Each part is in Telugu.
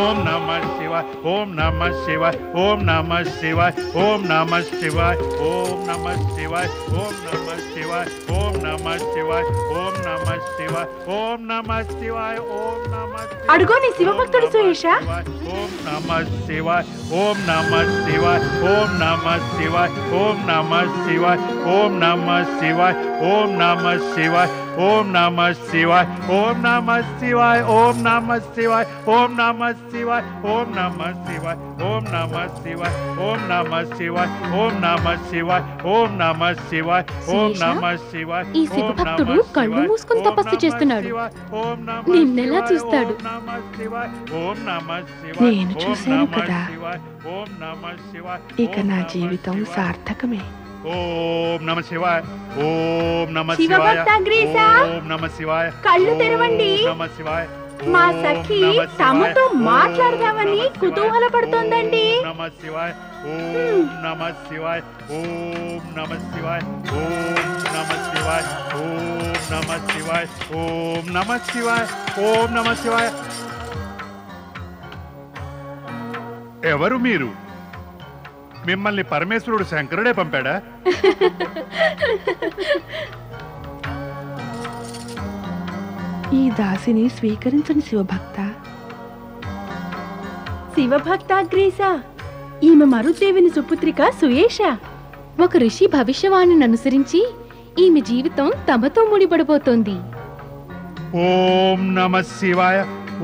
ఓం నమః శివాయ ఓం నమః శివాయ ఓం నమః శివాయ ఓం నమః శివాయ ఓం నమః శివాయ ఓం నమః శివాయ ఓం నమః శివాయ ఓం నమః శివాయ ఓం నమః శివాయ ఓం నమః అడుగో నీ శివభక్తుడు సుయేష. ఓం నమః శివాయ ఓం నమః శివాయ ఓం నమః శివాయ ఓం నమః శివాయ ఓం నమః శివాయ ఓం నమః శివాయ ఓం నమః శివాయ ఓం నమః శివాయ ఓం నమః శివాయ ఓం నమః శివాయ ఓం నమః శివాయ ఓం నమః శివాయ ఓం నమః శివాయ ఓం నమః శివాయ ఓం నమః శివాయ ఓం నమః శివాయ. ఈ శివభక్తుడు కళ్ళు మూసుకుని తపస్సు చేస్తున్నాడు. నిన్నెలా చూస్తాడు? నేను చూశాను కదా. ఇక నా జీవితం సార్థకమే. ఓం నమ శివాయ ఓం నమ శివాయ ఓం నమ శివాయ. కళ్ళు తెరవండి. నమ శివాయ. మా సఖి తమతో మాట్లాడదామని కుతూహలపడుతోందండి. నమ శివాయ ఓం నమ శివాయ ఓం నమ శివాయ ఓం నమ శివాయ ఓం నమ శివాయ ఓం నమ శివాయ ఓం నమ శివాయ. ఎవరు మీరు? మిమ్మల్ని పరమేశ్వరుడు శంకరుడే పంపాడా? ఈ దాసిని స్వీకరించని శివభక్త. శివభక్తాగ్రేస, ఈమె మరుదేవిని సుపుత్రిక సుయేష. ఒక ఋషి భవిష్యవాణిని అనుసరించి ఈమె జీవితం తమతో ముడిపడిపోతోంది. ఓం నమ శివాయ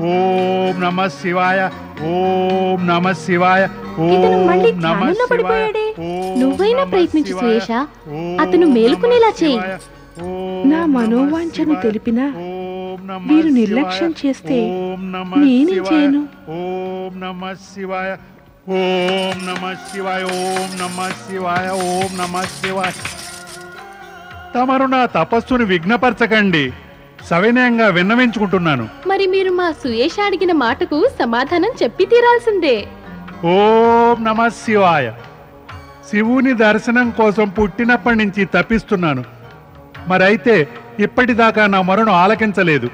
ఓం నమ శివాయ ఓం నమ శివాయ ఇతను మళ్ళీ ఓం నమ ధ్యానంలో శివాయ పడిపోయాడే. ఓం నువ్వైనా నమ ప్రయత్నించు శివాయ. సుయేష. ఓం అతను మేలుకునేలా నమ చేయి. శివాయ. ఓం నా నమ మనోవాంఛను శివాయ. తెలిపినా ఓం నమ వీరు శివాయ. నిర్లక్ష్యం చేస్తే ఓం నమ నేనేం శివాయ. చేయను? ఓం నమ శివాయ ఓం నమ శివాయ ఓం నమ శివాయ ఓం నమ శివాయ. తమరు నా తపస్సును విఘ్నపరచకండి. సవినయంగా విన్నవించుకుంటున్నాను. మరి మీరు మా సుయేష అడిగిన మాటకు సమాధానం చెప్పి తీరాల్సిందే. ఓం నమ శివాయ. శివుని దర్శనం కోసం పుట్టినప్పటి నుంచి తప్పిస్తున్నాను. మరైతే ఇప్పటిదాకా నా మొరను ఆలకించలేదు.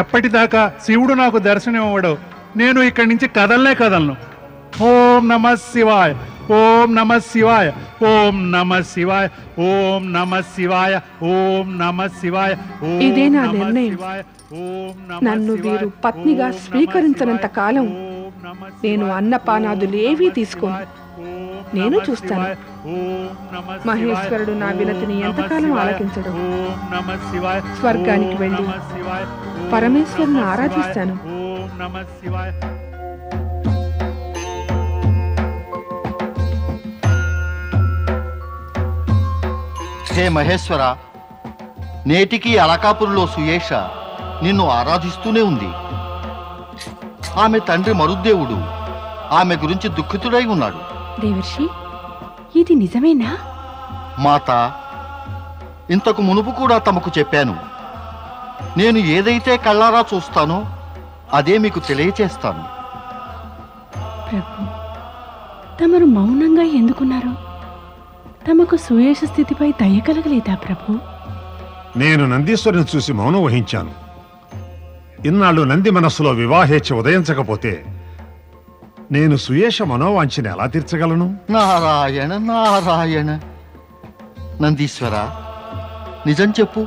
ఎప్పటిదాకా శివుడు నాకు దర్శనం ఇవ్వడు, నేను ఇక్కడి నుంచి కదలను. ఓం నమ శివాయ ఓం నమ శివాయ ఓం నమ శివాయ ఓం నమ శివాయ ఓం నమ శివాయ ఓం ఇదే నా నమ నిర్ణయం. శివాయ, ఓం నమ నన్ను శివాయ, వీరు పత్నిగా ఓం నమ స్వీకరించనంత శివాయ, కాలం ఓం నమ నేను శివాయ, అన్నపానాదులు ఏవీ తీసుకోను. ఓం నేను నమ చూస్తాను. శివాయ, ఓం నమ శివాయ, మహేశ్వరుడు నా వినతిని ఓం నమ ఎంతకాలం శివాయ, ఆలకించడు. ఓం నమ శివాయ, స్వర్గానికి ఓం వెళ్ళి నమ శివాయ, ఓం పరమేశ్వరుని నమ శివాయ, ఆరాధిస్తాను. ఓం నమ శివాయ. హే మహేశ్వర, నేటికి అలకాపురిలో సుయేష నిన్ను ఆరాధిస్తూనే ఉంది. ఆమె తండ్రి మరుద్దేవుడు ఆమె గురించి దుఃఖితుడై ఉన్నాడు. దేవర్షి, ఇది నిజమేనా? మాత, ఇంతకు మునుపు కూడా తమకు చెప్పాను. నేను ఏదైతే కళ్ళారా చూస్తానో అదే మీకు తెలియచేస్తాను. ప్రభు, తమరు మౌనంగా ఎందుకున్నారు? తమకు సుయేష స్థితిపై దయ కలగలేదా ప్రభు? నేను నందీశ్వరుని చూసి మౌనం వహించాను. ఇన్నాళ్ళు నంది మనస్సులో వివాహేచ్ఛ ఉదయించకపోతే నేను సుయేష మనోవాంఛని ఎలా తీర్చగలను? నారాయణ నారాయణ. నందీశ్వర, నిజం చెప్పు,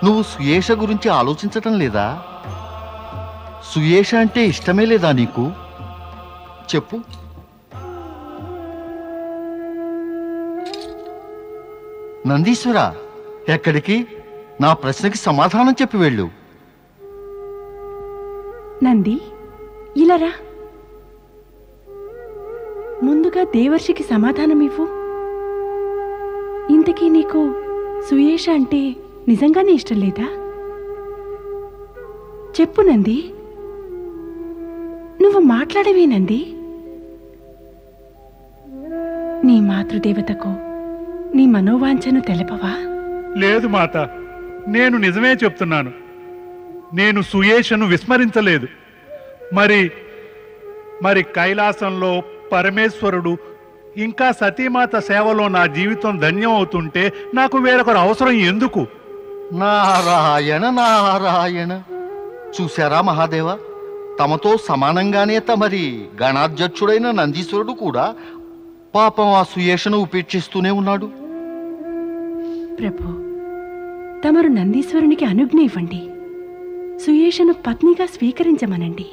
నువ్వు సుయేష గురించి ఆలోచించటం లేదా? సుయేష అంటే ఇష్టమే లేదా నీకు? చెప్పు. నందీశ్వర, ఎక్కడికి? నా ప్రశ్నకి సమాధానం చెప్పి వెళ్ళు. నంది, ఇలా రా. ముందుగా దేవర్షికి సమాధానం ఇవ్వు. ఇంతకీ నీకు సుయేష అంటే నిజంగానే ఇష్టం లేదా? చెప్పు నంది. నువ్వు మాట్లాడవేనంది. నీ మాతృదేవతకు నీ మనోవాంఛను తెలపవా? లేదు మాత, నేను నిజమే చెప్తున్నాను. నేను సుయేషను విస్మరించలేదు. మరి కైలాసంలో పరమేశ్వరుడు ఇంకా సతీమాత సేవలో నా జీవితం ధన్యం అవుతుంటే నాకు వేరొకరు అవసరం ఎందుకు? నారాయణ నారాయణ. చూశారా మహాదేవ, తమతో సమానంగానే తమరి గణాధ్యక్షుడైన నందీశ్వరుడు కూడా పాపం ఆ సుయేషను ఉపేక్షిస్తూనే ఉన్నాడు. ప్రభు, తమరు నందీశ్వరునికి అనుజ్ఞ ఇవ్వండి. సుయేషను పత్నిగా స్వీకరించమనండి.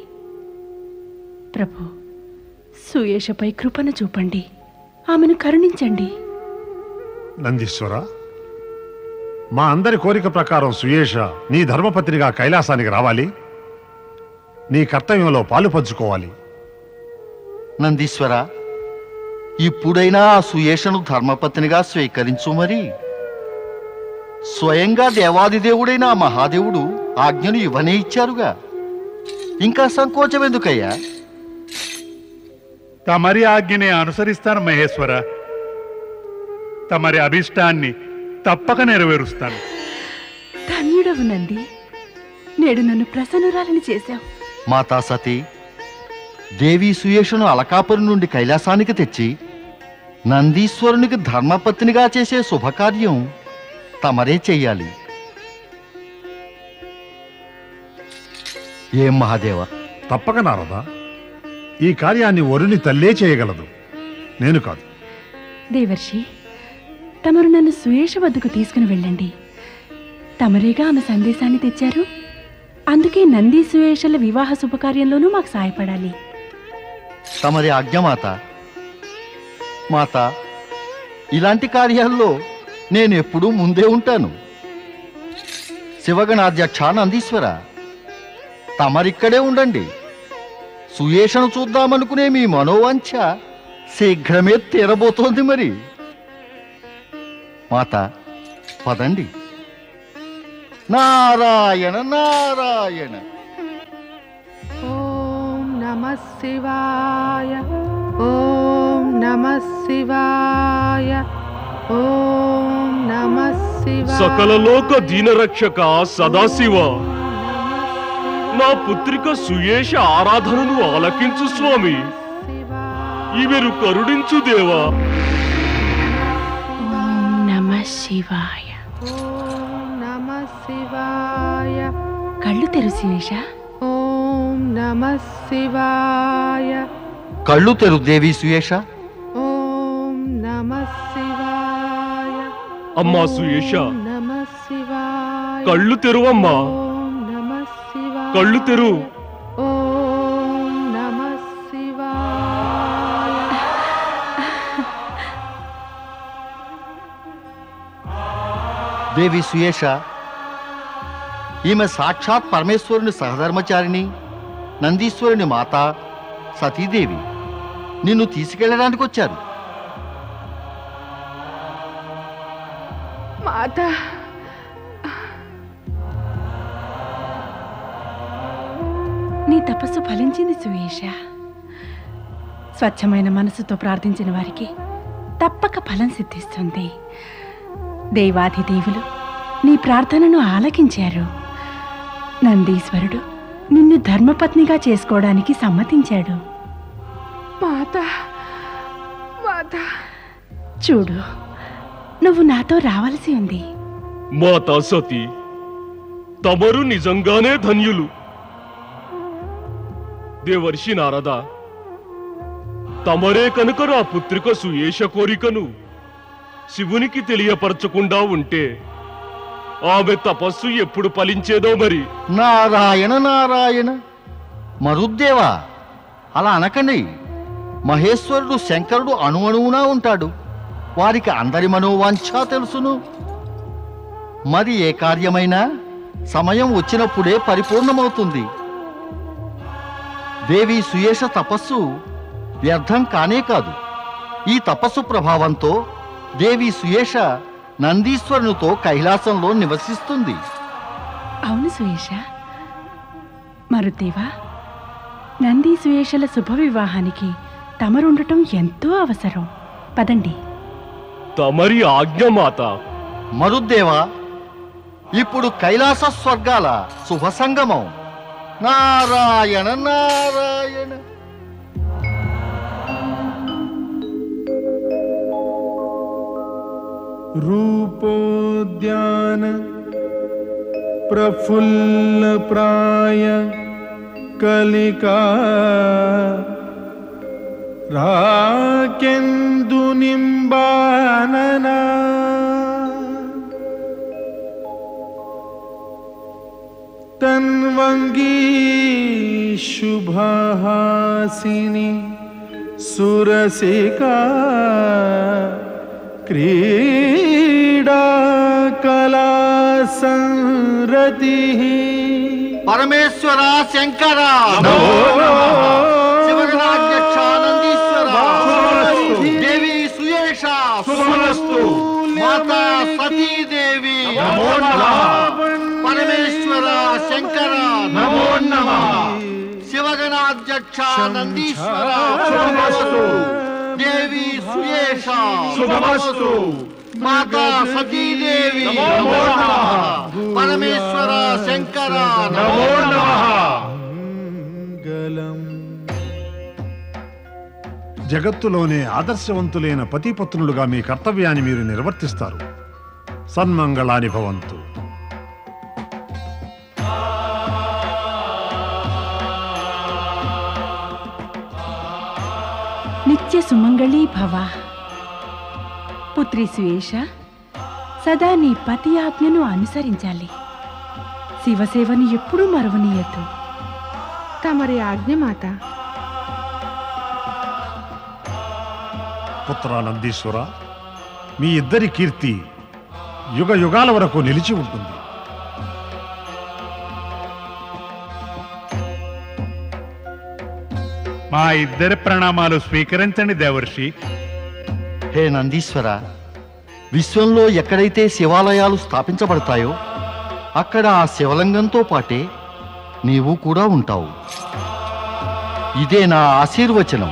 ప్రభు, సుయేషపై కృపను చూపండి. ఆమెను కరుణించండి. నందీశ్వర, మా అందరి కోరిక ప్రకారం సుయేష నీ ధర్మపత్నిగా కైలాసానికి రావాలి. నీ కర్తవ్యంలో పాలు పంచుకోవాలి. నందీశ్వర, ఇప్పుడైనా ఆ సుయేషను ధర్మపత్నిగా స్వీకరించు. మరి స్వయంగా దేవాదిదేవుడైన ఆ మహాదేవుడు ఆజ్ఞను ఇవ్వనే ఇచ్చారుగా, ఇంకా సంకోచం ఎందుకయ్యా? తమరి ఆజ్ఞనే అనుసరిస్తాను మహేశ్వర. తమరి అభిష్టాన్ని తప్పక నెరవేరుస్తాను. ధన్యుడవు నంది, నేడు నన్ను ప్రసన్నురాలని చేశావు. మాతా సతీ, దేవి సుయేషును అలకాపురి నుండి కైలాసానికి తెచ్చి నందీశ్వరునికి ధర్మపత్నిగా చేసే శుభకార్యం తమరే చెయ్యాలి. ఏం మహాదేవ? తప్పక నారదా, ఈ కార్యాన్ని వరుని తల్లే చేయగలదు, నేను కాదు. దేవర్షి, తమరు నన్ను సుయేష వద్దకు తీసుకుని వెళ్ళండి. తమరేగా ఆమె సందేశాన్ని తెచ్చారు. అందుకే నంది సుయేషల వివాహ శుభకార్యంలోనూ మాకు సాయపడాలి. తమరి ఆజ్ఞ మాత. మాత, ఇలాంటి కార్యాల్లో నేను ఎప్పుడూ ముందే ఉంటాను. శివగణాధ్యక్ష నందీశ్వర, తమరిక్కడే ఉండండి. సుయేషను చూద్దామనుకునే మీ మనోవాంఛ శీఘ్రమే తీరబోతోంది. మరి మాత, పదండి. నారాయణ నారాయణ. ఓం నమః శివాయ. ఓం నమః శివాయ. ఓం నమః శివాయ. సకల లోక దీనరక్షక సదాశివ, నా పుత్రిక సుయేష ఆరాధనను ఆలకించు స్వామి. ఈమెను కరుణించు దేవా. ఓం నమః శివాయ. ఓం నమః శివాయ. కళ్ళు తెరు సుయేష. ఓం నమః శివాయ. కళ్ళు తెరు దేవి సుయేష. ఓం నమః శివాయ. అమ్మా సుయేష, నమః శివాయ. కళ్ళు తెరువమ్మా. ఓం నమః శివాయ. కళ్ళు తెరు. ఓం నమః శివాయ. దేవి సుయేష, ఈమె సాక్షాత్ పరమేశ్వరుని సహధర్మచారిణి, నందీశ్వరుని మాత సతీదేవి. నిన్ను తీసుకెళ్ళడానికి వచ్చారు. మాత, నీ తపస్సు ఫలించింది సుయేష. స్వచ్ఛమైన మనసుతో ప్రార్థించిన వారికి తప్పక ఫలం సిద్ధిస్తుంది. దేవాధిదేవులు నీ ప్రార్థనను ఆలకించారు. నందీశ్వరుడు నిన్ను ధర్మపత్నిగా చేసుకోవడానికి సమ్మతించాడు. మాత, మాత. చూడు, నువ్వు నాతో రావాల్సి ఉంది. మాతా సతీ, తమరు నిజంగానే ధన్యులు. దేవర్షి నారద, తమరే కనుక నా పుత్రిక సుయేష కోరికను శివునికి తెలియపరచకుండా ఉంటే ఆమె తపస్సు ఎప్పుడు ఫలించేదో మరి. నారాయణ నారాయణ. మరుద్దేవా, అలా అనకండి. మహేశ్వరుడు శంకరుడు అణువునా ఉంటాడు. వారికి అందరి మనోవాంఛ తెలుసును. మరి ఏ కార్యమైనా సమయం వచ్చినప్పుడే పరిపూర్ణమవుతుంది. దేవి సుయేష తపస్సు వ్యర్థం కానే కాదు. ఈ తపస్సు ప్రభావంతో దేవి సుయేష నందీశ్వరునితో కైలాసంలో నివసిస్తుంది. అవును సుయేష. మరుదేవా, నంది సుయేషల శుభ వివాహానికి తమరుండటం ఎంతో అవసరం. పదండి. తమరి ఆజ్ఞ మాత. మరుద్దేవా, ఇప్పుడు కైలాస స్వర్గాల శుభ సంగమం. నారాయణ నారాయణ. रूपोद्यान प्रफुल्ल प्राय కలికా రాకెందు నింబాననా తన్వంగీ శుభహాసిని సురసికా క్రీడా కళా సంరతి పరమేశ్వర శంకర శివగణాధ్యక్ష నందీశ్వర దేవి సుయేష మాతా సతీదేవి పరమేశ్వర శంకర నమో నమః శివగణాధ్యక్ష నందీశ్వర దేవి సుయేష మాతా సతీదేవి నమో నమః పరమేశ్వర శంకర నమో నమః. జగత్తులోనే ఆదర్శవంతులైన పతిపత్నులుగా మీ కర్తవ్యాన్ని మీరు నిర్వర్తిస్తారు. సన్మంగళాని భవంతు. నిత్య సుమంగళీ భవ. పుత్రి సుయేష, సదా నీ పతి ఆజ్ఞను అనుసరించాలి. శివసేవని ఎప్పుడూ మరువనీయద్దు. తమరి ఆజ్ఞ మాత. పుత్ర నందీశ్వర, మీ ఇద్దరి కీర్తి యుగ యుగాల వరకు నిలిచి ఉంటుంది. మా ఇద్దరి ప్రణామాలు స్వీకరించండి దేవర్షి. హే నందీశ్వర, విశ్వంలో ఎక్కడైతే శివాలయాలు స్థాపించబడతాయో అక్కడ ఆ శివలింగంతో పాటే నీవు కూడా ఉంటావు. ఇదే నా ఆశీర్వచనం.